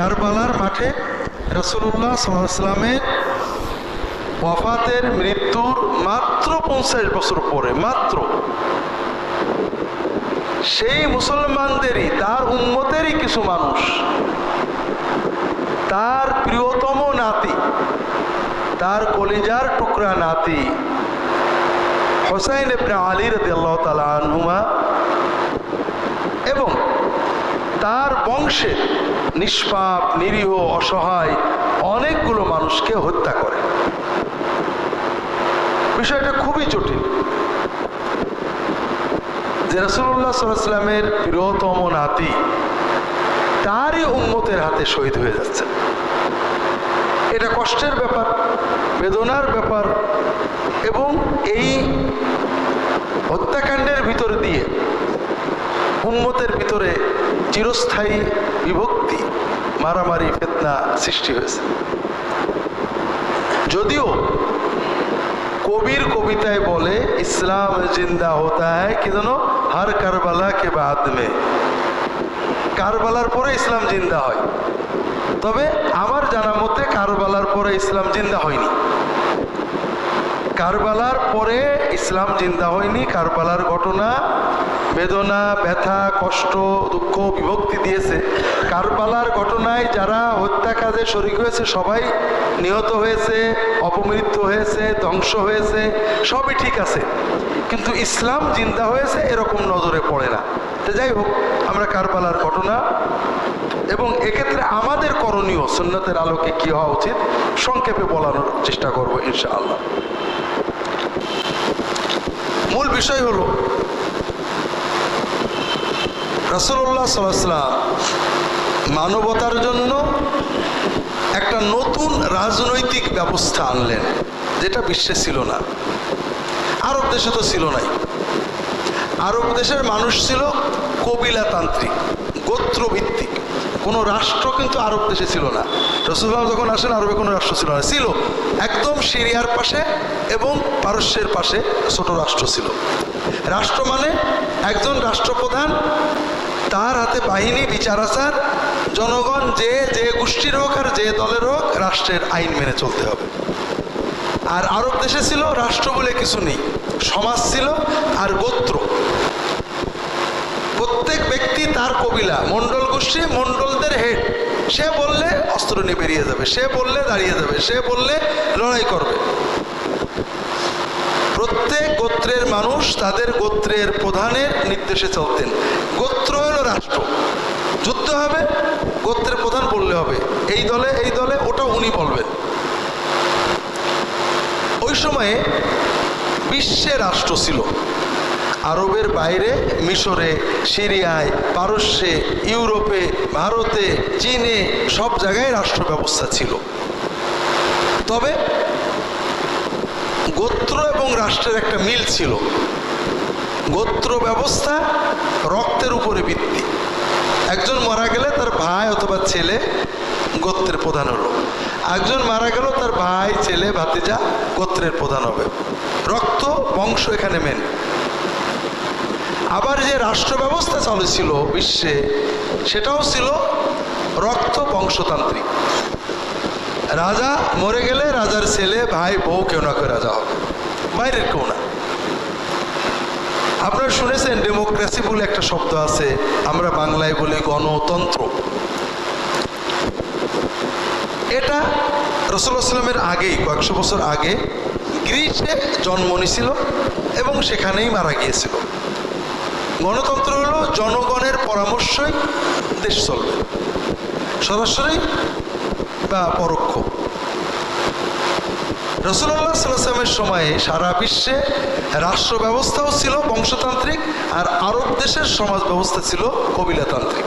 কারবালার মাঠে রাসূলুল্লাহ সাল্লাল্লাহু আলাইহি ওয়াসাল্লামের ওয়াফাতের মৃত্যুর মাত্র 50 বছর পরে, মাত্র সেই মুসলমানদেরই, তার উম্মতেরই কিছু মানুষ তার প্রিয়তম নাতি, তার কলিজার টুকরা নাতি হুসাইন ইবনে আলী রাদিয়াল্লাহু তাআলা আনহুমা এবং তার বংশের নিষ্পাপ নিরীহ অসহায় অনেকগুলো মানুষকে হত্যা করে। বিষয়টা খুবই জটিল যে রাসূলুল্লাহ সাল্লাল্লাহু আলাইহি ওয়াসাল্লামের প্রিয়তম নাতি তারই উম্মতের হাতে শহীদ হয়ে যাচ্ছে। এটা কষ্টের ব্যাপার, বেদনার ব্যাপার, এবং এই হত্যাকাণ্ডের ভিতর দিয়ে উম্মতের ভিতরে চিরস্থায়ী বিভক্তি, মারামারি, ফিতনা সৃষ্টি হয়েছে। যদিও কবির কবিতায় বলে ইসলাম জিন্দা হতা হ্যায় কি জানো, হার কারবালা কে বাদ মে, কারবালার পরে ইসলাম জিন্দা হয়। তবে আমার জানা মতে কারবালার পরে ইসলাম জিন্দা হয়নি, কারবালার পরে ইসলাম জিন্দা হয়নি। কারবালার ঘটনা বেদনা, ব্যথা, কষ্ট, দুঃখ, বিভক্তি দিয়েছে। কারবালার ঘটনায় যারা হত্যা কাজে শরীক হয়েছে সবাই নিহত হয়েছে, অপমৃত্যু হয়েছে, ধ্বংস হয়েছে, সবই ঠিক আছে, কিন্তু ইসলাম জিন্দা হয়েছে এরকম নজরে পড়ে না। তো যাই হোক, আমরা কারবালার ঘটনা এবং এক্ষেত্রে আমাদের করণীয় সুন্নতের আলোকে কি হওয়া উচিত সংক্ষেপে বলার চেষ্টা করব ইনশাআল্লাহ। মূল বিষয় হলো রাসূলুল্লাহ সাল্লাল্লাহু আলাইহি ওয়াসাল্লাম মানবতার জন্য একটা নতুন রাজনৈতিক ব্যবস্থা আনলেন, যেটা বিশ্বে ছিল না, আরব দেশে তো ছিল নাই। আরব দেশের মানুষ ছিল কবিলাতান্ত্রিক, গোত্রভিত্তিক, কোনো রাষ্ট্র কিন্তু আরব দেশে ছিল না। রাসূলুল্লাহ যখন আসেন আরবে কোনো রাষ্ট্র ছিল না, ছিল একদম সিরিয়ার পাশে এবং পারস্যের পাশে ছোট রাষ্ট্র ছিল। রাষ্ট্র মানে একজন রাষ্ট্রপ্রধান, তার হাতে বাহিনী, বিচার আচার, জনগণ যে যে গোষ্ঠীর হোক আর যে দলের হোক রাষ্ট্রের আইন মেনে চলতে হবে। আর আরব দেশে ছিল রাষ্ট্র বলে কিছু নেই, সমাজ ছিল আর গোত্র। প্রত্যেক ব্যক্তি তার কবিলা, মণ্ডল গোষ্ঠী, মণ্ডলদের হেড, সে বললে অস্ত্র নিয়ে বেরিয়ে যাবে, সে বললে দাঁড়িয়ে যাবে, সে বললে লড়াই করবে। প্রত্যেক গোত্রের মানুষ তাদের গোত্রের প্রধানের নির্দেশে চলতেন। গোত্র হলো রাষ্ট্র, যুদ্ধ হবে গোত্রের প্রধান বললে হবে, এই দলে এই দলে, ওটা উনি বলবেন। ওই সময়ে বিশ্বে রাষ্ট্র ছিল, আরবের বাইরে মিশরে, সিরিয়ায়, পারস্যে, ইউরোপে, ভারতে, চীনে, সব জায়গায় রাষ্ট্র ব্যবস্থা ছিল। তবে গোত্র এবং রাষ্ট্রের একটা মিল ছিল। গোত্র ব্যবস্থা রক্তের উপরে ভিত্তি, একজন মারা গেলে তার ভাই অথবা ছেলে গোত্রের প্রধান হলো, একজন মারা গেল তার ভাই, ছেলে, ভাতিজা গোত্রের প্রধান হবে। রক্ত, বংশ এখানে মেন। আবার যে রাষ্ট্র ব্যবস্থা চলেছিল বিশ্বে, সেটাও ছিল রক্ত বংশতান্ত্রিক। রাজা মরে গেলে রাজার ছেলে, ভাই, বউ কেউ না কেউ রাজা হবে, বাইরের কেউ না। আপনারা শুনেছেন ডেমোক্রেসি বলে একটা শব্দ আছে, আমরা বাংলায় বলি গণতন্ত্র। এটা রাসূলুল্লাহ সাল্লামের আগেই, কয়েকশো বছর আগে গ্রিসে জন্ম নিয়েছিল এবং সেখানেই মারা গিয়েছিল। গণতন্ত্র হলো জনগণের পরামর্শই দেশ চলবে, সরাসরি বা পরোক্ষ। রাসূলুল্লাহ সাল্লাল্লাহু আলাইহি ওয়াসাল্লামের সময়ে সারা বিশ্বে রাষ্ট্র ব্যবস্থাও ছিল বংশতান্ত্রিক, আর আরব দেশের সমাজ ব্যবস্থা ছিল কবিলাতান্ত্রিক।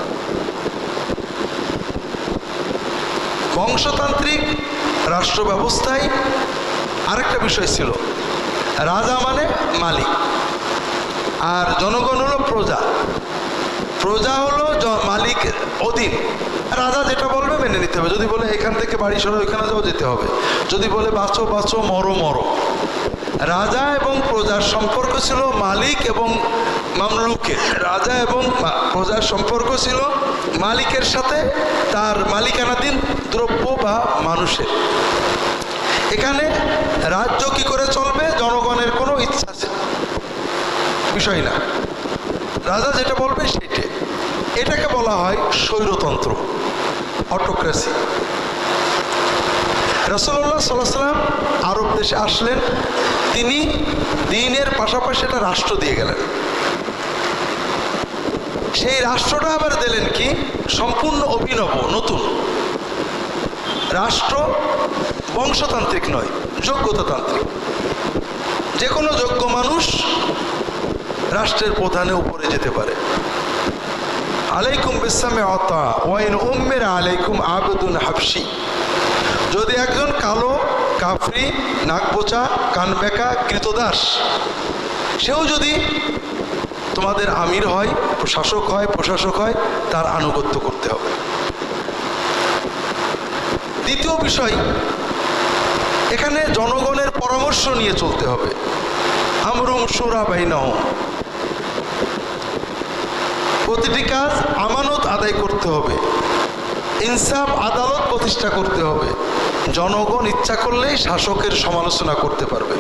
বংশতান্ত্রিক রাষ্ট্র ব্যবস্থায় আরেকটা বিষয় ছিল, রাজা মানে মালিক আর জনগণ হলো প্রজা। প্রজা হলো মালিকের অধীন, রাজা যেটা বলবে মেনে নিতে হবে। যদি বলে এখান থেকে বাড়ি সরো, ওইখানে যাও, যেতে হবে। যদি বলে বাঁচো বাঁচো, মরো মরো। রাজা এবং প্রজার সম্পর্ক ছিল মালিক এবং মামলুকের, রাজা এবং প্রজার সম্পর্ক ছিল মালিকের সাথে তার মালিকানাধীন দ্রব্য বা মানুষের। এখানে রাজ্য কি করে চলবে জনগণের কোনো ইচ্ছা বিষয় না, রাজা যেটা বলবে সেটাই। এটাকে বলা হয় স্বৈরতন্ত্র, অটোক্রেসি। রাসূলুল্লাহ সাল্লাল্লাহু আলাইহি ওয়াসাল্লাম আরব দেশে আসলেন, তিনি দ্বীনের পাশাপাশি একটা রাষ্ট্র দিয়ে গেলেন। সেই রাষ্ট্রটা আবার দিলেন কি সম্পূর্ণ অভিনব নতুন রাষ্ট্র, বংশতান্ত্রিক নয়, যোগ্যতাতান্ত্রিক। যে কোনো যোগ্য মানুষ রাষ্ট্রের প্রধানে উপরে যেতে পারে। আলাইকুম বিসসামি আতা ওয়াইন উম্মির আলাইকুম আবদুন হাবশি, যদি একজন কালো কাফরি নাকবোচা কানবেকা কৃতদাস সেও যদি তোমাদের আমির হয়, শাসক হয়, প্রশাসক হয়, তার আনুগত্য করতে হবে। দ্বিতীয় বিষয়, এখানে জনগণের পরামর্শ নিয়ে চলতে হবে। আমরুম শুরা বাইনাহুম, প্রতিটি কাজ আমানত আদায় করতে হবে, ইনসাফ আদালত প্রতিষ্ঠা করতে হবে। জনগণ ইচ্ছা করলেই শাসকের সমালোচনা করতে পারবে,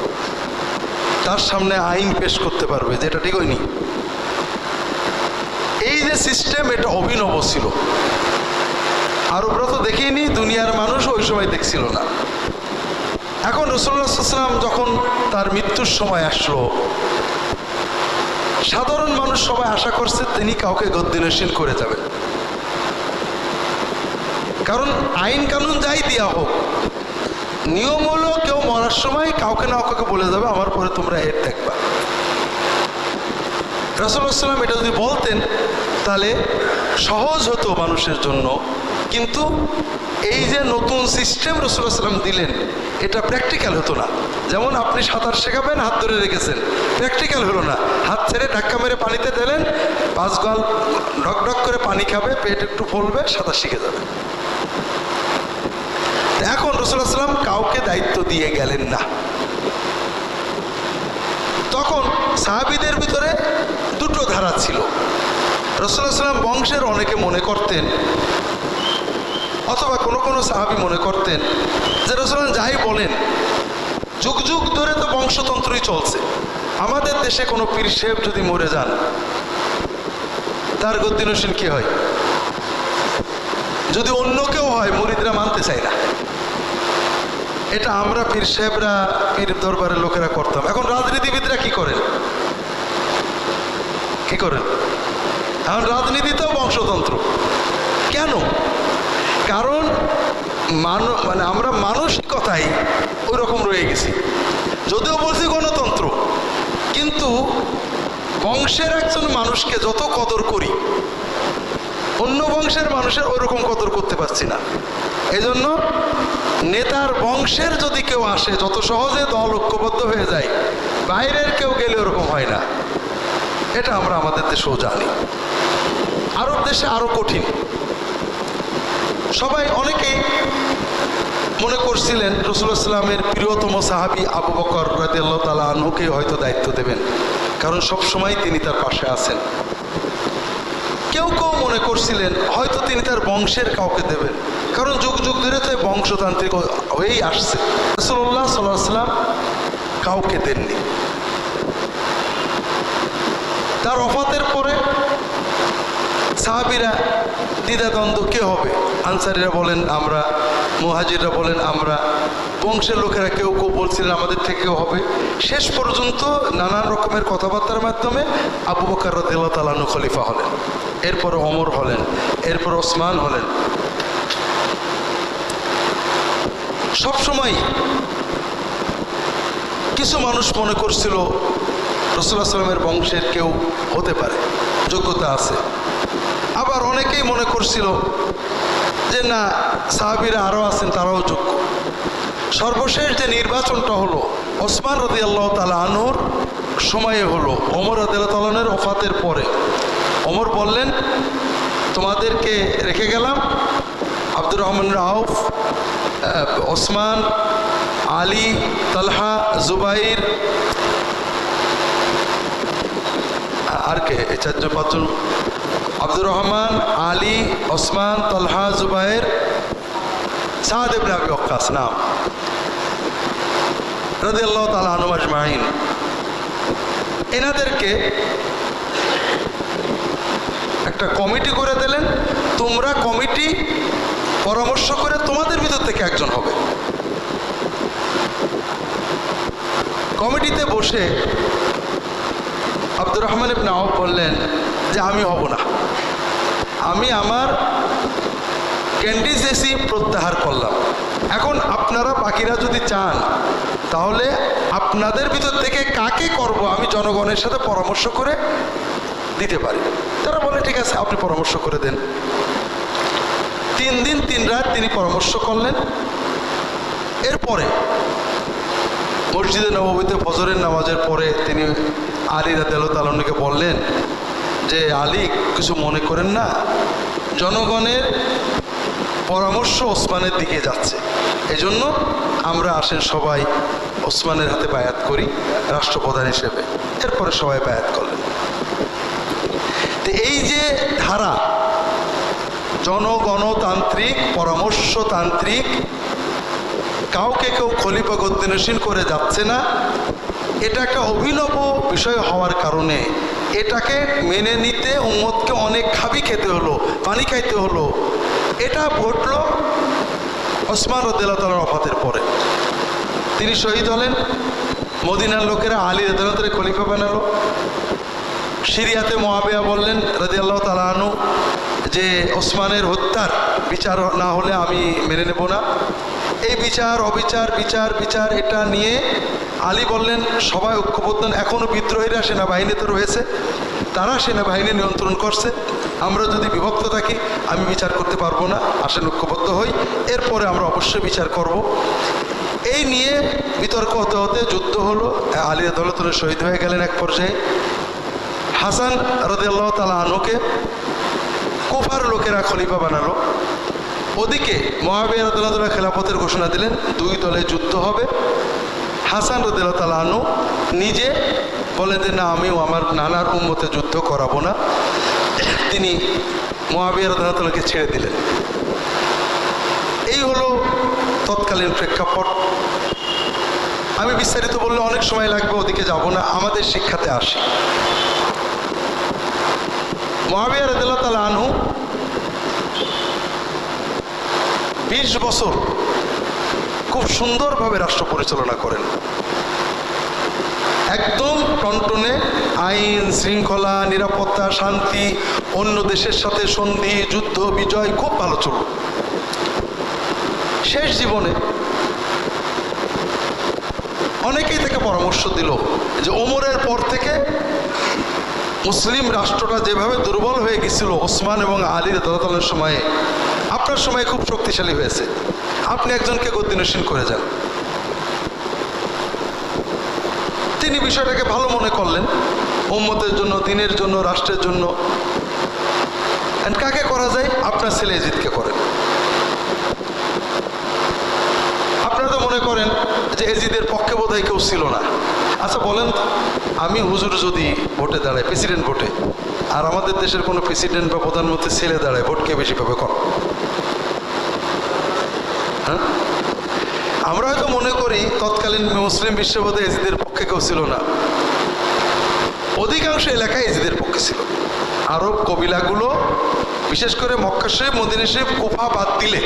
তার সামনে আইন পেশ করতে পারবে, যেটা ঠিক হয়নি। এই যে সিস্টেম, এটা অভিনব ছিল। আরবরা তো দেখেইনি, দুনিয়ার মানুষ ওই সময় দেখছিল না। এখন রাসূলুল্লাহ সাল্লাল্লাহু আলাইহি ওয়াসাল্লাম যখন তার মৃত্যুর সময় আসলো, সাধারণ মানুষ সবাই আশা করছে তিনি কাউকে গদ্দিনশীল করে যাবেন। কারণ আইন কানুন যাই দেওয়া হোক, নিয়ম হলো কেউ মরার সময় কাউকে না কাউকে বলে যাবে আমার পরে তোমরা এর দেখবা। রাসূলুল্লাহ সাল্লাল্লাহু আলাইহি ওয়াসাল্লাম এটা যদি বলতেন তাহলে সহজ হতো মানুষের জন্য, কিন্তু এই যে নতুন সিস্টেম রাসূলুল্লাহ সাল্লাল্লাহু আলাইহি ওয়াসাল্লাম দিলেন, এটা প্র্যাকটিক্যাল হতো না। যেমন আপনি সাঁতার শেখাবেন, হাত ধরে রেখেছেন, প্র্যাকটিক্যাল হলো না। হাত ছেড়ে ধাক্কা মেরে পানিতে দিলেন, 5 গাল ঢক ঢক করে পানি খাবে, পেট একটু ফুলবে, সাঁতার শিখে যাবে। এখন রাসূলুল্লাহ সাল্লাল্লাহু আলাইহি ওয়াসাল্লাম কাউকে দায়িত্ব দিয়ে গেলেন না। তখন সাহাবীদের ভিতরে দুটো ধারা ছিল। রাসূলুল্লাহ সাল্লাল্লাহু আলাইহি ওয়াসাল্লাম বংশের অনেকে মনে করতেন, অথবা কোনো কোনো সাহাবী মনে করতেন যে রাসূলুল্লাহ যাই বলেন, যুগ যুগ ধরে তো বংশতন্ত্রই চলছে। আমাদের দেশে কোনো পীর সাহেব যদি মরে যান, তার গদ্দিনশীল কে হয়? যদি অন্য কেউ হয়, মুরিদরা মানতে চায় না। এটা আমরা পীর সাহেবরা, পীর দরবারের লোকেরা করতাম। এখন রাজনীতিবিদরা কি করেন? কি করেন? এখন রাজনীতিতেও বংশতন্ত্র। কেন? কারণ মানে আমরা মানসিকতাই ওই রকম রয়ে গেছি। যদিও বলছি গণতন্ত্র, কিন্তু বংশের একজন মানুষকে যত কদর করি, অন্য বংশের মানুষের ওই রকম কদর করতে পারছি না। এই জন্য নেতার বংশের যদি কেউ আসে, যত সহজে দল ঐক্যবদ্ধ হয়ে যায়, বাইরের কেউ গেলে ওরকম হয় না। এটা আমরা আমাদের দেশেও জানি। আরব দেশে আরো কঠিন। সবাই অনেকেই মনে করছিলেন রাসূলুল্লাহ সাল্লাল্লাহু আলাইহি ওয়াসাল্লামের প্রিয়তম সাহাবী আবু বকর রাদিয়াল্লাহু তাআলা আনহুকে হয়তো দায়িত্ব দেবেন, কারণ সব সময় তিনি তার পাশে আছেন। কেউ কেউ মনে করছিলেন হয়তো তিনি তার বংশের কাউকে দেবেন, কারণ যুগ যুগ ধরে তো বংশতান্ত্রিক হয়েই আসছে। রাসূলুল্লাহ সাল্লাল্লাহু আলাইহি ওয়াসাল্লাম কাউকে দেননি। তার ওফাতের পরে সাহাবীরা দ্বিধাদ্বন্দ্ব কে হবে। আনসারীরা বলেন আমরা, মুহাজিররা বলেন আমরা, বংশের লোকেরা কেউ কেউ বলছিলেন আমাদের থেকেও হবে। শেষ পর্যন্ত নানান রকমের কথাবার্তার মাধ্যমে আবু বকর রাদিয়াল্লাহু তাআলা আনহু খলিফা হলেন, এরপরে ওমর হলেন, এরপর ওসমান হলেন। সবসময় কিছু মানুষ মনে করছিল রাসূলুল্লাহ সাল্লাল্লাহু আলাইহি ওয়াসাল্লামের বংশের কেউ হতে পারে, যোগ্যতা আছে। আবার অনেকেই মনে করছিল যে না, সাহাবীরা আরও আছেন, তারাও যোগ্য। সর্বশেষ যে নির্বাচনটা হলো ওসমান রাদিয়াল্লাহু তাআলা আনহুর সময়ে হলো, ওমর রাদিয়াল্লাহু তাআলা আনহুর ওফাতের পরে। ওমর বললেন তোমাদেরকে রেখে গেলাম আব্দুর রহমান আউফ, ওসমান, আলী, তালহা, জুবাইর, আর কে এই 4-5 জন? আব্দুর রহমান, আলী, ওসমান, তালহা, জুবাইর, সাদ ইবনে আবি ওয়াক্কাস নাম রাদিয়াল্লাহু তাআলা আনহুম আজমাইন। এনাদেরকে একটা কমিটি করে দিলেন, তোমরা কমিটি পরামর্শ করে তোমাদের ভিতর থেকে একজন হবে। কমিটিতে বসে আব্দুর রহমান ইবনে আওফ বললেন যে আমি হব না, আমি আমার ক্যান্ডিডেসি প্রত্যাহার করলাম। এখন আপনারা বাকিরা যদি চান তাহলে আপনাদের ভিতর থেকে কাকে করব আমি জনগণের সাথে পরামর্শ করে দিতে পারি। তারা বলে ঠিক আছে আপনি পরামর্শ করে দেন। 3 দিন 3 রাত তিনি পরামর্শ করলেন। এরপরে মসজিদে নববীতে ফজরের নামাজের পরে তিনি আলী রাদিয়াল্লাহু তাআলা আনহুকে বললেন যে আলী কিছু মনে করেন না, জনগণের পরামর্শ ওসমানের দিকে যাচ্ছে, এজন্য আমরা আসেন সবাই ওসমানের হাতে বায়াত করি রাষ্ট্রপ্রধান হিসেবে। এরপরে সবাই বায়াত করলেন। তো এই যে ধারা জনগণতান্ত্রিক পরামর্শতান্ত্রিক, কাউকে কেউ খলিফা গদ্দিনশীল করে যাচ্ছে না, এটা একটা অভিনব বিষয় হওয়ার কারণে এটাকে মেনে নিতে উম্মতকে অনেক খাবি খেতে হলো, পানি খাইতে হলো। এটা ঘটল ওসমান রাদিয়াল্লাহু তাআলার ওফাতের পরে। তিনি শহীদ হলেন। মদিনার লোকেরা আলী রাদিয়াল্লাহু তাআলাকে খলিফা বানালো। সিরিয়াতে মুআবিয়া বললেন রাদিয়াল্লাহু তাআলা আনহু যে ওসমানের হত্যার বিচার না হলে আমি মেনে নেব না। এই বিচার অবিচার বিচার বিচার এটা নিয়ে আলী বললেন সবাই ঐক্যবদ্ধ, এখনও বিদ্রোহীরা সেনাবাহিনীতে রয়েছে, তারা সেনাবাহিনী নিয়ন্ত্রণ করছে, আমরা যদি বিভক্ত থাকি আমি বিচার করতে পারবো না, আসেন ঐক্যবদ্ধ হই, এরপরে আমরা অবশ্যই বিচার করব। এই নিয়ে বিতর্ক হতে হতে যুদ্ধ হলো। আলী রাদিয়াল্লাহু তাআলা শহীদ হয়ে গেলেন। এক পর্যায়ে হাসান রাদিয়াল্লাহু তাআলা আনহুকে কুফার লোকেরা খলিফা বানালো। ওদিকে মুআবিয়া রাদিয়াল্লাহু তাআলা খেলাফতের ঘোষণা দিলেন, 2 দলে যুদ্ধ হবে। হাসান রাদিয়াল্লাহু তাআলা আনহু নিজে বলেন যে না, আমিও আমার নানার উম্মতে যুদ্ধ করাবো না। তিনি মুআবিয়া রাদিয়াল্লাহু তাআলাকে ছেড়ে দিলেন। এই হলো তৎকালীন প্রেক্ষাপট। আমি বিস্তারিত বললে অনেক সময় লাগবে, ওদিকে যাব না, আমাদের শিক্ষাতে আসি। মুআবিয়া রাদিয়াল্লাহু তাআলা আনহু 20 বছর খুব সুন্দরভাবে রাষ্ট্র পরিচালনা করেন। একদম টনটনে আইন শৃঙ্খলা, নিরাপত্তা, শান্তি, অন্য দেশের সাথে সন্ধি, যুদ্ধ, বিজয় খুব ভালো চলল। শেষ জীবনে অনেকেই তাকে পরামর্শ দিল যে ওমরের পর থেকে মুসলিম রাষ্ট্রটা যেভাবে দুর্বল হয়ে গেছিল ওসমান এবং আলী রাদিয়াল্লাহু তাআলার সময়ে, আপনার সময় খুব শক্তিশালী হয়েছে, আপনি একজনকে গদ্দিনশীল করে যান। তিনি বিষয়টাকে ভালো মনে করলেন, উম্মতের জন্য, দিনের জন্য, রাষ্ট্রের জন্য। কাকে করা যায়? আপনার ছেলে ইয়াজিদকে করেন। আপনারা তো মনে করেন যে ইয়াজিদের পক্ষে বোধহয় কেউ ছিল না। আচ্ছা বলেন, আমি হুজুর যদি ভোটে দাঁড়াই, প্রেসিডেন্ট ভোটে, আর আমাদের দেশের কোনো প্রেসিডেন্ট বা প্রধানমন্ত্রী ছেলে দাঁড়ায়, ভোট কে বেশি পাবে? কম। হ্যাঁ, আমরা হয়তো মনে করি তৎকালীন মুসলিম বিশ্ববোধে ইয়াজিদের পক্ষে কেউ ছিল না। অধিকাংশ এলাকায় ইয়াজিদের পক্ষে ছিল। আরব কবিলাগুলো, বিশেষ করে মক্কা শরীফ, মদিনা শরীফ, কুফা বাদ দিলে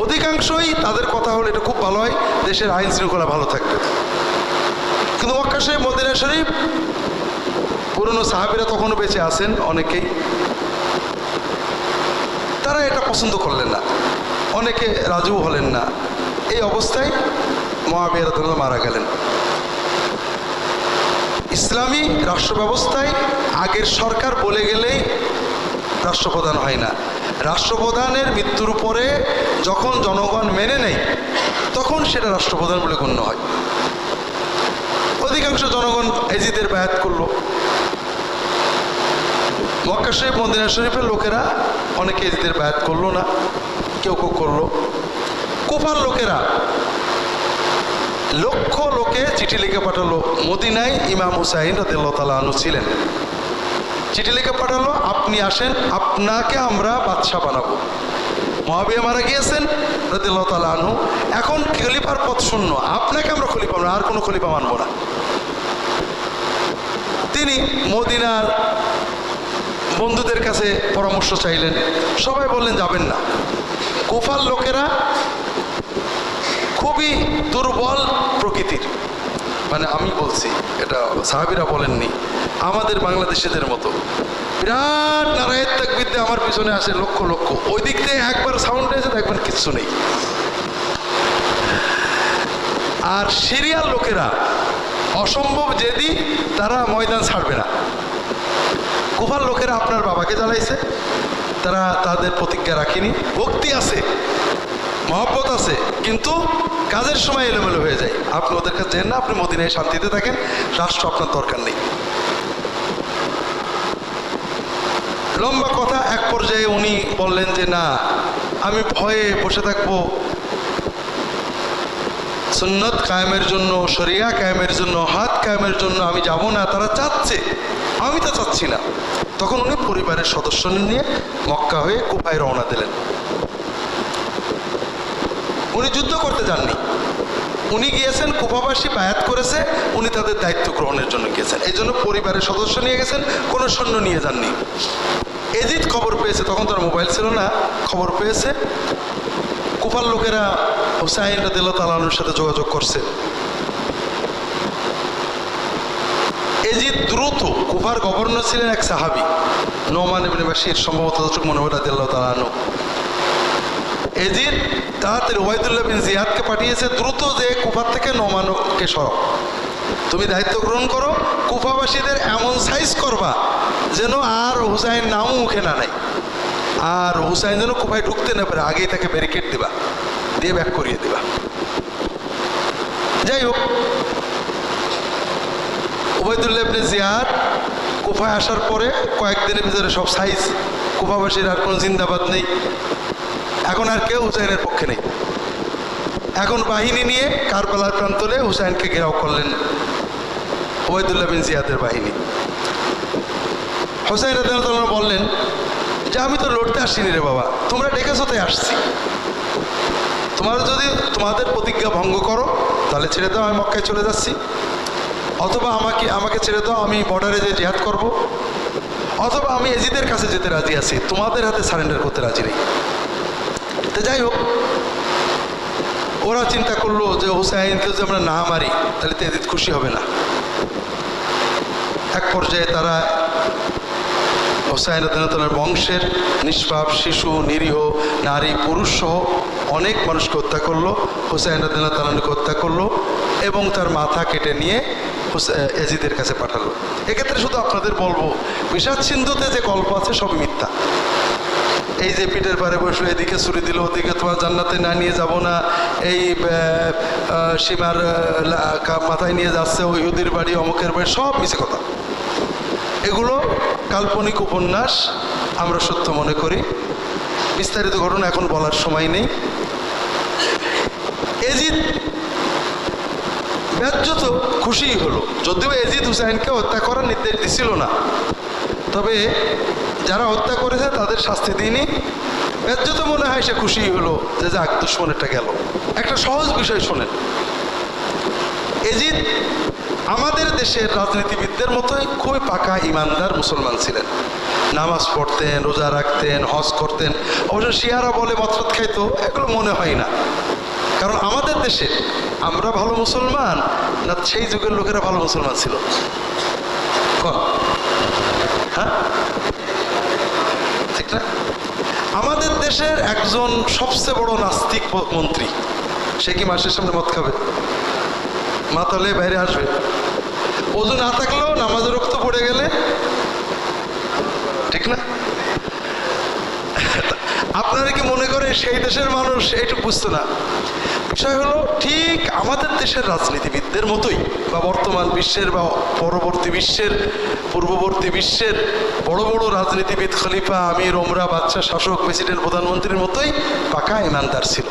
অধিকাংশই তাদের কথা হলো এটা খুব ভালো হয়, দেশের আইন শৃঙ্খলা ভালো থাকবে। কিন্তু মক্কা শরীফ, মদিনা শরীফ, পুরনো সাহাবীরা তখনও বেঁচে আছেন অনেকেই, তারা এটা পছন্দ করলেন না, অনেকে রাজু হলেন না। এই অবস্থায় মুআবিয়া রাদিয়াল্লাহু মারা গেলেন। ইসলামী রাষ্ট্র ব্যবস্থায় আগের সরকার বলে গেলেই রাষ্ট্রপ্রধান হয় না। রাষ্ট্রপ্রধানের মৃত্যুর পরে যখন জনগণ মেনে নেয় তখন সেটা রাষ্ট্রপ্রধান বলে গণ্য হয়। অধিকাংশ জনগণ ইয়াজিদের বায়াত করলো। মক্কা শরীফ, মদিনা শরীফের লোকেরা অনেকে ইয়াজিদের বায়াত করলো না, কেউ কেউ করলো। কুফার লোকেরা লক্ষ লোকে চিঠি লিখে পাঠালো। মদিনায় ইমাম হুসাইন রাদিয়াল্লাহু তাআলা আনহু ছিলেন। চিঠি লিখে পাঠালো, আপনি আসেন, আপনাকে আমরা বাদশাহ বানাবো। মুআবিয়া মারা গিয়েছেন রাদিয়াল্লাহু তাআলা আনহু, এখন খলিফার পদ শূন্য, আপনাকে আমরা খলিফা, আমরা আর কোনো খলিফা মানবো না। তিনি মদিনার বন্ধুদের কাছে পরামর্শ চাইলেন, সবাই বললেন যাবেন না। কুফার লোকেরা খুবই দুর্বল প্রকৃতির, মানে আমি বলছি, এটা সাহাবীরা বলেননি, আমাদের বাংলাদেশিদের মতো বিরাট নারায়ের তাকবীর দিয়ে আমার পিছনে আসে লক্ষ লক্ষ, ওই দিক দিয়ে একবার সাউন্ড এসে দেখবেন কিচ্ছু নেই। আর সিরিয়ার লোকেরা অসম্ভব জেদি, তারা ময়দান ছাড়বে না। কুফার লোকেরা আপনার বাবাকে জ্বালাইছে, তারা তাদের প্রতিজ্ঞা রাখেনি, ভক্তি আছে, মহব্বত আছে, কিন্তু কাজের সময় এলোমেলো হয়ে যায়। আপনি ওদের কাছে যেন না, আপনি মদিনায় শান্তিতে থাকেন, রাষ্ট্র আপনার দরকার নেই। লম্বা কথা, এক পর্যায়ে উনি বললেন যে না, আমি ভয়ে বসে থাকবো, সুন্নত কায়েমের জন্য, শরিয়া কায়েমের জন্য, হাত কায়েমের জন্য আমি যাব না। তারা চাচ্ছে, আমি তো চাচ্ছি না। তখন উনি পরিবারের সদস্য নিয়ে মক্কা হয়ে কুফায় রওনা দিলেন। উনি যুদ্ধ করতে যাননি, উনি গিয়েছেন, কুফাবাসী বায়াত করেছে, উনি তাদের দায়িত্ব গ্রহণের জন্য গিয়েছেন, এই জন্য পরিবারের সদস্য নিয়ে গেছেন, কোনো সৈন্য নিয়ে যাননি। এজিদ খবর পেয়েছে, তখন তার মোবাইল ছিল না, খবর পেয়েছে, কুফার লোকেরা হুসাইন রাদিয়াল্লাহু তাআলা আনহুর সাথে যোগাযোগ করছে। এজিদ দ্রুত, কুফার গভর্নর ছিলেন এক সাহাবী নোমান ইবনে বাশির, সম্ভবত যতটুকু মনে হয় রাদিয়াল্লাহু তাআলা আনহু। এজিদ তাড়াতাড়ি উবাইদুল্লাহ বিন জিয়াদকে পাঠিয়েছে, দ্রুত যে কুফার থেকে নোমানকে সরাও, তুমি দায়িত্ব গ্রহণ করো, কুফাবাসীদের এমন সাইজ করবা যেন আর হুসাইন নামও মুখে না নাই, আর হুসাইন যেন কুফায় ঢুকতে না পারে, আগেই তাকে ব্যারিকেড দিবা, দিয়ে ব্যাক করিয়ে দিবা। যাই হোক, উবাইদুল্লাহ ইবনে জিয়াদ কুফায় আসার পরে কয়েকদিনের ভিতরে সব সাইজ, কুফাবাসীর আর কোনো জিন্দাবাদ নেই, এখন আর কেউ হুসাইনের পক্ষে নেই। এখন বাহিনী নিয়ে কারবালার প্রান্তরে হুসাইনকে ঘেরাও করলেন উবাইদুল্লাহ বিন জিয়াদের বাহিনী। হুসাইন রাদিয়াল্লাহু তাআলা বললেন যে আমি তো লড়তে আসিনি রে বাবা, তোমরা ডেকেছো তাই আসছি, তোমরা যদি তোমাদের প্রতিজ্ঞা ভঙ্গ করো তাহলে ছেড়ে দাও, আমি মক্কায় চলে যাচ্ছি, অথবা আমাকে ছেড়ে দাও, আমি বর্ডারে যে জিহাদ করব, অথবা আমি এজিদের কাছে যেতে রাজি আছি, তোমাদের হাতে সারেন্ডার করতে রাজি নেই। তো যাই হোক, ওরা চিন্তা করলো যে হুসাইনকে যদি আমরা না মারি তাহলে তো এজিদ খুশি হবে না। এক পর্যায়ে তারা হুসাইন রাদিয়াল্লাহু তাআলার বংশের নিষ্পাপ শিশু, নিরীহ নারী, পুরুষ সহ অনেক মানুষকে হত্যা করলো, হুসাইন রাদিয়াল্লাহু তাআলাকে হত্যা করলো এবং তার মাথা কেটে নিয়ে এজিদের কাছে পাঠালো। এক্ষেত্রে শুধু আপনাদের বলবো, বিষাদ সিন্ধুতে যে গল্প আছে সবই মিথ্যা। এই যে পিঠের পারে বসে এদিকে ছুরি দিল, ওদিকে তোমার জান্নাতে না নিয়ে যাব না, এই সীমার মাথায় নিয়ে যাচ্ছে, ওই ইহুদির বাড়ি, অমুকের বাড়ি, সব মিছে কথা। এগুলো কাল্পনিক উপন্যাস, আমরা সত্য মনে করি। বিস্তারিত ঘটনা এখন বলার সময় নেই। এজিদ ব্যাজ্যত খুশি হলো, যদিও এজিদ হুসাইনকে হত্যা করার নির্দেশ দিছিল না, তবে যারা হত্যা করেছে তাদের শাস্তি দিইনি, ব্যাজ্যত মনে হয় সে খুশি হলো যে যাক, দুশ্মনেরটা গেল। একটা সহজ বিষয় শোনেন, এজিদ আমাদের দেশের রাজনীতিবিদদের মতোই খুবই পাকা ইমানদার মুসলমান ছিলেন, নামাজ পড়তেন, রোজা রাখতেন, হজ করতেন। অবশ্য শিয়ারা বলে মতলব খাইতো, এগুলো মনে হয় না, কারণ আমাদের দেশে আমরা ভালো মুসলমান না সেই যুগের লোকেরা ভালো মুসলমান ছিল? হ্যাঁ, ঠিক না? আমাদের দেশের একজন সবচেয়ে বড় নাস্তিক মন্ত্রী, সে কি মাসের সামনে মদ খাবে? মাতালে বাইরে আসবে, ওযু না থাকলেও নামাজের রক্ত পড়ে গেলে, ঠিক না? আপনারা কি মনে করে সেই দেশের মানুষ এইটুকু বুঝতো না? বিষয় হলো ঠিক আমাদের দেশের রাজনীতিবিদদের মতোই, বা বর্তমান বিশ্বের বা পরবর্তী বিশ্বের, পূর্ববর্তী বিশ্বের বড় বড় রাজনীতিবিদ, খলিফা, আমির, ওমরা, বাদশাহ, শাসক, প্রেসিডেন্ট, প্রধানমন্ত্রীর মতোই পাকা ইমানদার ছিল।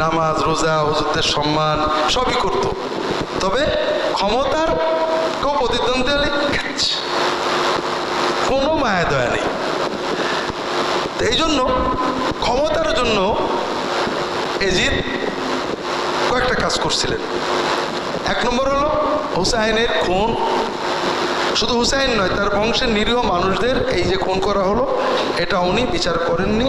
নামাজ, রোজা, হুজুরদের সম্মান সবই করত, তবে ক্ষমতার কেউ প্রতিদ্বন্দ্বী হলে কোনো মায়া দয়া নেই। তো এই জন্য ক্ষমতার জন্য এজিদ কয়েকটা কাজ করছিলেন। এক নম্বর হলো হুসাইনের খুন, শুধু হুসাইন নয়, তার বংশের নিরীহ মানুষদের এই যে খুন করা হলো, এটা উনি বিচার করেননি।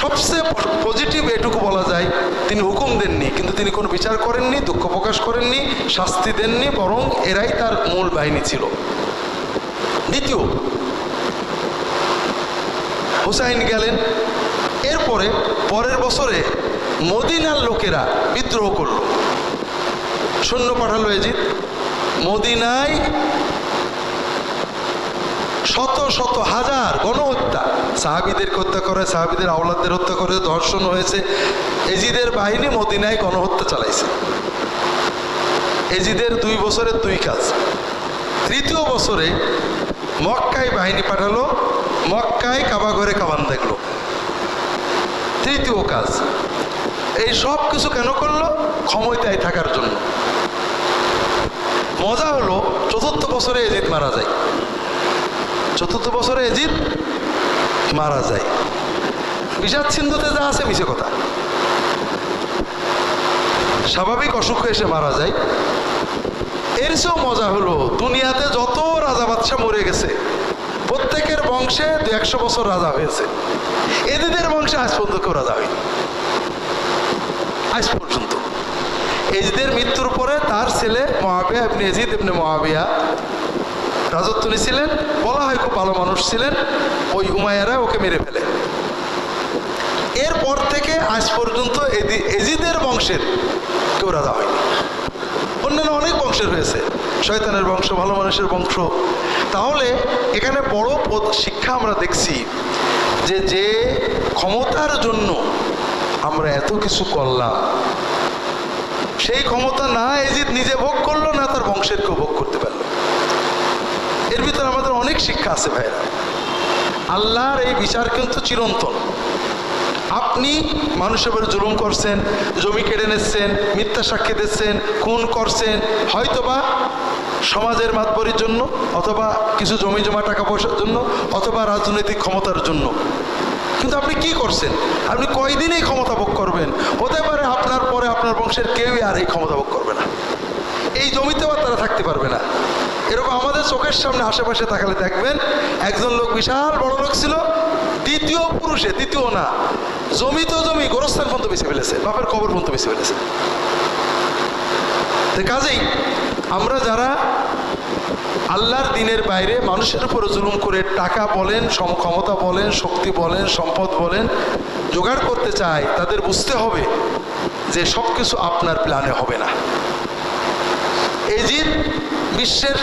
সবচেয়ে পজিটিভ এটুকু বলা যায়, তিনি হুকুম দেননি, কিন্তু তিনি কোনো বিচার করেননি, দুঃখ প্রকাশ করেননি, শাস্তি দেননি, বরং এরাই তার মূল বাহিনী ছিল। দ্বিতীয়, হুসাইন গেলেন, এরপরে পরের বছরে মদিনার লোকেরা বিদ্রোহ করল, সৈন্য পাঠালো এজিদ। মদিনায় শত শত হাজার গণহত্যা, সাহাবীদেরকে হত্যা করে, সাহাবীদের আওলাদদের হত্যা করে, ধর্ষণ হয়েছে। এজিদের বাহিনী মদিনায় গণহত্যা চালাইছে। এজিদের 2 বছরের 2 কাজ। তৃতীয় বছরে মক্কায় বাহিনী পাঠালো, মক্কায় কাবা ঘরে কামান দেখলো। তৃতীয় কাজ। এই সব কিছু কেন করলো? ক্ষমতায় থাকার জন্য। মজা হলো, চতুর্থ বছরে এজিদ মারা যায়। চতুর্থ বছরে এজিদ মারা যায়। বিষাদ সিন্ধুতে যা আছে মিছে কথা, স্বাভাবিক অসুখ হয়ে এসে মারা যায়। এর চেয়েও মজা হলো, দুনিয়াতে যত রাজা বাদশাহ মরে গেছে প্রত্যেকের বংশে 200 বছর রাজা হয়েছে। এজিদের বংশে আজ পর্যন্ত কেউ রাজা হয়নি, আজ পর্যন্ত। এজিদের মৃত্যুর পরে তার ছেলে মুআবিয়া ইবনে ইয়াজিদ ইবনে মুআবিয়া রাজত্ব নিয়েছিলেন। বলা হয় খুব ভালো মানুষ ছিলেন। ওই উমাইয়ারা ওকে মেরে ফেলে। এরপর থেকে আজ পর্যন্ত এজিদের বংশের কেউ রাজা হয়নি। অন্যান্য অনেক বংশের হয়েছে, শয়তানের বংশ, ভালো মানুষের বংশ। তাহলে এখানে বড় শিক্ষা আমরা দেখছি যে ক্ষমতার জন্য আমরা এত কিছু করলাম, সেই ক্ষমতা না এজিদ নিজে ভোগ করলো, না তার বংশের কেউ ভোগ করতে পারলো। এর ভিতরে আমাদের অনেক শিক্ষা আছে ভাইরা। আল্লাহর এই বিচার কিন্তু চিরন্তন। আপনি মানুষের উপরে জুলুম করছেন, জমি কেড়ে নিচ্ছেন, মিথ্যা সাক্ষী দিচ্ছেন, খুন করছেন, হয়তোবা সমাজের মাতবরির জন্য, অথবা কিছু জমি জমা টাকা পয়সার জন্য, অথবা রাজনৈতিক ক্ষমতার জন্য। কিন্তু আপনি কি করছেন? আপনি কয়দিন এই ক্ষমতা ভোগ করবেন? হতে পারে আপনার পরে আপনার বংশের কেউই আর এই ক্ষমতা ভোগ করবে না, এই জমিতেও তারা থাকতে পারবে না। এরকম আমাদের চোখের সামনে আশেপাশে তাকালে দেখবেন, একজন লোক বিশাল বড় লোক ছিল, দ্বিতীয় পুরুষে, দ্বিতীয় না, জমি তো জমি, গোরস্থান পর্যন্ত বেছে ফেলেছে, বাপের কবর পর্যন্ত বেছে ফেলেছে। কাজেই আমরা যারা আল্লাহর দিনের বাইরে মানুষের উপরে জুলুম করে টাকা বলেন, ক্ষমতা বলেন, শক্তি বলেন, সম্পদ বলেন জোগাড় করতে চাই, তাদের বুঝতে হবে যে সব কিছু আপনার প্ল্যানে হবে না। এজিদ বিশ্বের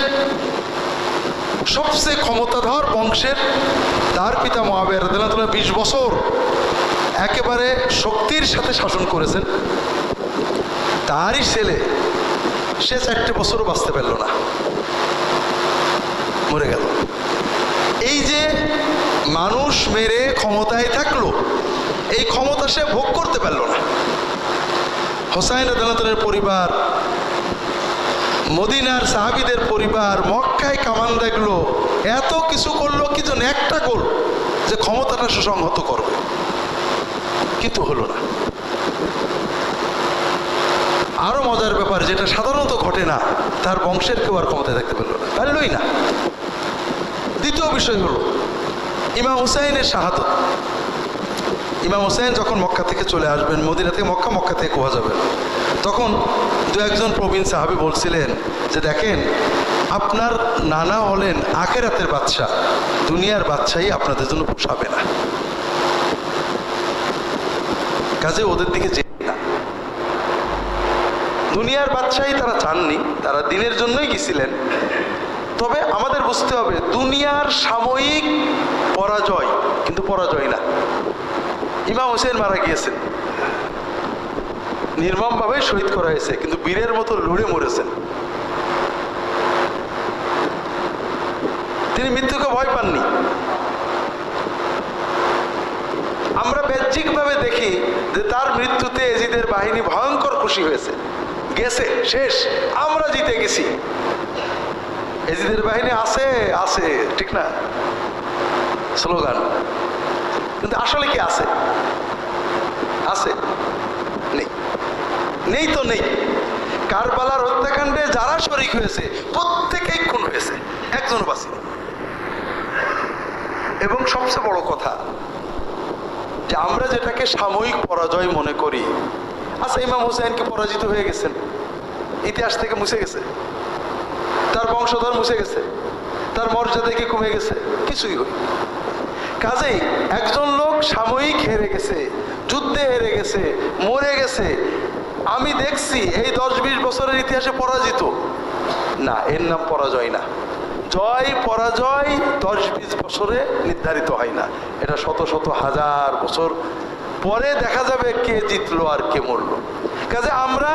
সবচেয়ে ক্ষমতাধর বংশের, তার পিতা মুআবিয়া রাদিয়াল্লাহু তাআলা 20 বছর একেবারে শক্তির সাথে শাসন করেছেন। তারই ছেলে, সে 4টে বছরও বাঁচতে পারল না, মরে গেল। এই যে মানুষ মেরে ক্ষমতায় থাকলো, এই ক্ষমতা সে ভোগ করতে পারল না। হুসাইন রাদিয়াল্লাহু তাআলার পরিবার, মদিনার সাহাবীদের পরিবার মক্কায় কামান দেখলো, এত কিছু করলো, কিছু একটা গোল যে ক্ষমতাটা সুসংহত করবে, কিন্তু হলো না। আরো মজার ব্যাপার, যেটা সাধারণত ঘটে না, তার বংশের কেউ আর ক্ষমতায় থাকতে পারলো না, পারলই না। দ্বিতীয় বিষয় হলো ইমাম হুসাইনের শাহাদত। ইমাম হুসাইন যখন মক্কা থেকে চলে আসবেন, মদিনা থেকে মক্কা, মক্কা থেকে কুয়া যাবেন, তখন 2-1 প্রবীণ সাহাবী বলছিলেন যে দেখেন, আপনার নানা হলেন আখেরাতের বাদশা, দুনিয়ার বাদশাহী আপনাদের জন্য পোষাবে না, কাজে ওদের দিকে যেতে না। দুনিয়ার বাদশাহী তারা চাননি, তারা দিনের জন্যই গেছিলেন। তবে আমাদের বুঝতে হবে, দুনিয়ার সাময়িক পরাজয় কিন্তু পরাজয় না। ইমাম হুসাইন মারা গিয়েছেন, নির্মমভাবে শহীদ করা হয়েছে, কিন্তু বীরের মতো লড়ে মরেছেন। তিনি মৃত্যুকে ভয় পাননি। আমরা বাহ্যিকভাবে দেখি যে তার মৃত্যুতে এজিদের বাহিনী ভয়ঙ্কর খুশি হয়েছে, গেছে শেষ, আমরা জিতে গেছি। এজিদের বাহিনী আছে আছে, ঠিক না, স্লোগান, কিন্তু আসলে কি আছে? আছে? নেই, নেই তো নেই। কারবালার হত্যাকাণ্ডে যারা শরীক হয়েছে প্রত্যেকেই খুন হয়েছে, একজনও বাঁচেনি। এবং সবচেয়ে বড় কথা যে আমরা যেটাকে সাময়িক পরাজয় মনে করি, আচ্ছা ইমাম হুসাইনকে পরাজিত হয়ে গেছেন, ইতিহাস থেকে মুছে গেছে, তার বংশধর মুছে গেছে, তার মর্যাদা কি কমে গেছে? কিছুই হই। কাজেই একজন লোক সাময়িক হেরে গেছে, যুদ্ধে হেরে গেছে, মরে গেছে, আমি দেখছি এই 10-20 বছরের ইতিহাসে পরাজিত না, এর নাম পরাজয় না। জয় পরাজয় 10-20 বছরে নির্ধারিত হয় না, এটা শত শত হাজার বছর পরে দেখা যাবে কে জিতলো আর কে মরলো। কাজে আমরা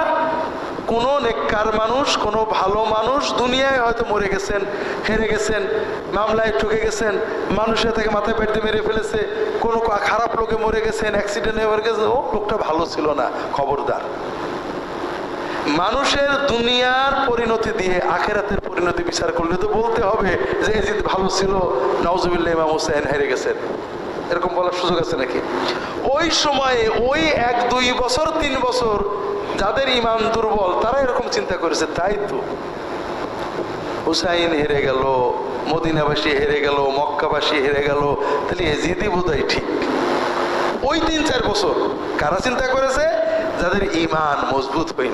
কোনো নেককার মানুষ, কোনো ভালো মানুষ দুনিয়ায় হয়তো মরে গেছেন, হেরে গেছেন, মামলায় ঠকে গেছেন, মানুষের থেকে মাথায় পেট দিয়ে মেরে ফেলেছে, কোনো খারাপ লোকে মরে গেছেন, অ্যাক্সিডেন্টে মরে গেছে, ও লোকটা ভালো ছিল না, খবরদার। মানুষের দুনিয়ার পরিণতি দিয়ে আখেরাতের পরিণতি বিচার করলে তো বলতে হবে যে এজিদ ভালো ছিল, নাউজুবিল্লাহ ইমাম হুসাইন হেরে গেছেন, এরকম বলার সুযোগ আছে নাকি? ওই সময়ে ওই 1-2 বছর 3 বছর যাদের ইমান দুর্বল তারা এরকম চিন্তা করেছে, তাই তো হুসাইন হেরে গেল, মদিনাবাসী হেরে গেল, মক্কাবাসী হেরে গেল, তাহলে এজিদই বোধহয় ঠিক। ওই 3-4 বছর কারা চিন্তা করেছে? যাদের ইমান মজবুত হয়নি।